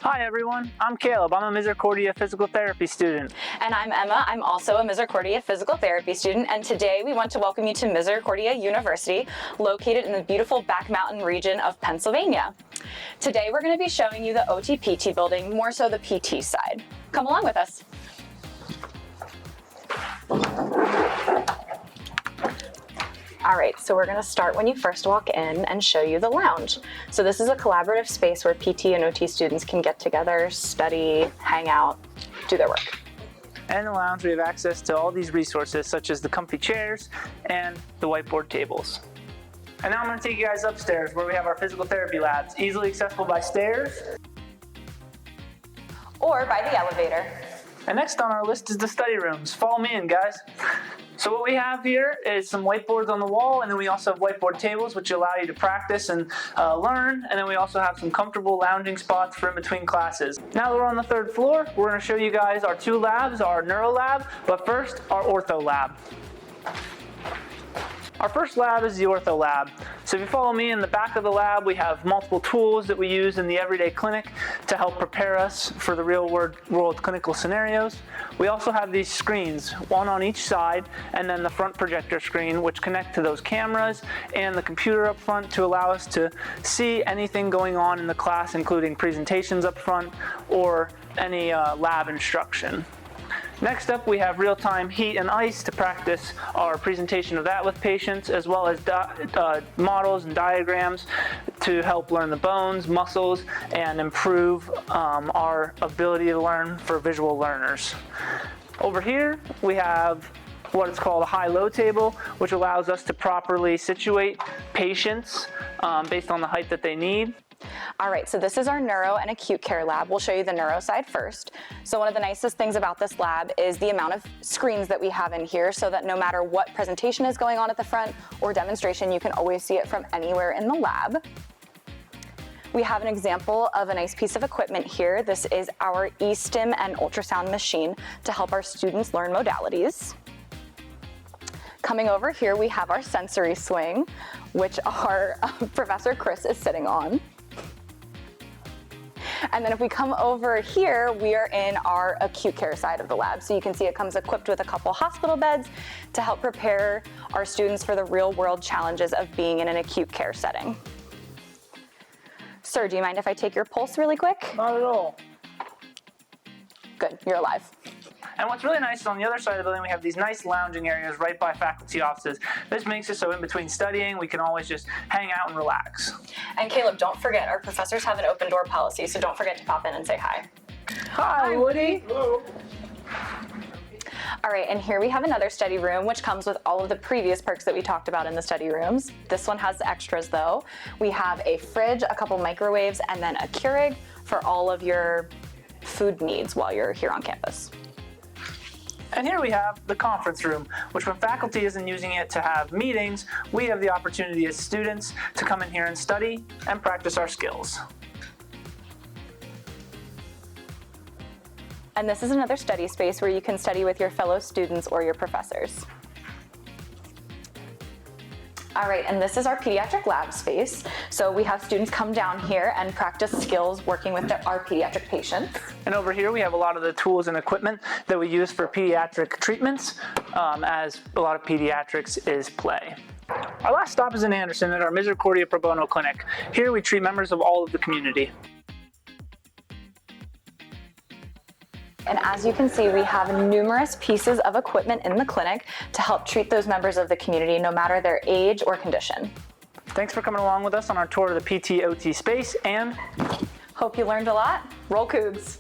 Hi everyone, I'm Caleb. I'm a Misericordia physical therapy student. And I'm Emma. I'm also a Misericordia physical therapy student, and today we want to welcome you to Misericordia University, located in the beautiful Back Mountain region of Pennsylvania. Today we're going to be showing you the OT-PT building, more so the PT side. Come along with us. All right, so we're going to start when you first walk in and show you the lounge. So this is a collaborative space where PT and OT students can get together, study, hang out, do their work. And in the lounge we have access to all these resources such as the comfy chairs and the whiteboard tables. And now I'm going to take you guys upstairs where we have our physical therapy labs, easily accessible by stairs or by the elevator. And next on our list is the study rooms. Follow me in, guys. So what we have here is some whiteboards on the wall, and then we also have whiteboard tables which allow you to practice and learn, and then we also have some comfortable lounging spots for in between classes. Now that we're on the third floor, we're going to show you guys our two labs, our neuro lab, but first our ortho lab. Our first lab is the ortho lab. So if you follow me in the back of the lab, we have multiple tools that we use in the everyday clinic to help prepare us for the real world clinical scenarios. We also have these screens, one on each side, and then the front projector screen, which connect to those cameras and the computer up front to allow us to see anything going on in the class, including presentations up front or any lab instruction. Next up, we have real-time heat and ice to practice our presentation of that with patients, as well as models and diagrams to help learn the bones, muscles, and improve our ability to learn for visual learners. Over here, we have what is called a high-low table, which allows us to properly situate patients based on the height that they need. All right, so this is our neuro and acute care lab. We'll show you the neuro side first. So one of the nicest things about this lab is the amount of screens that we have in here, so that no matter what presentation is going on at the front or demonstration, you can always see it from anywhere in the lab. We have an example of a nice piece of equipment here. This is our e-stim and ultrasound machine to help our students learn modalities. Coming over here, we have our sensory swing, which our Professor Chris is sitting on. And then if we come over here, we are in our acute care side of the lab. So you can see it comes equipped with a couple hospital beds to help prepare our students for the real world challenges of being in an acute care setting. Sir, do you mind if I take your pulse really quick? Not at all. Good, you're alive. And what's really nice is on the other side of the building, we have these nice lounging areas right by faculty offices. This makes it so in between studying, we can always just hang out and relax. And Caleb, don't forget, our professors have an open door policy, so don't forget to pop in and say hi. Hi, Woody. Hello. All right, and here we have another study room, which comes with all of the previous perks that we talked about in the study rooms. This one has extras though. We have a fridge, a couple microwaves, and then a Keurig for all of your food needs while you're here on campus. And here we have the conference room, which when faculty isn't using it to have meetings, we have the opportunity as students to come in here and study and practice our skills. And this is another study space where you can study with your fellow students or your professors. All right, and this is our pediatric lab space. So we have students come down here and practice skills working with our pediatric patients. And over here we have a lot of the tools and equipment that we use for pediatric treatments, as a lot of pediatrics is play. Our last stop is in Anderson at our Misericordia Pro Bono Clinic. Here we treat members of all of the community. And as you can see, we have numerous pieces of equipment in the clinic to help treat those members of the community, no matter their age or condition. Thanks for coming along with us on our tour of the PT-OT space, and hope you learned a lot. Roll Cougs!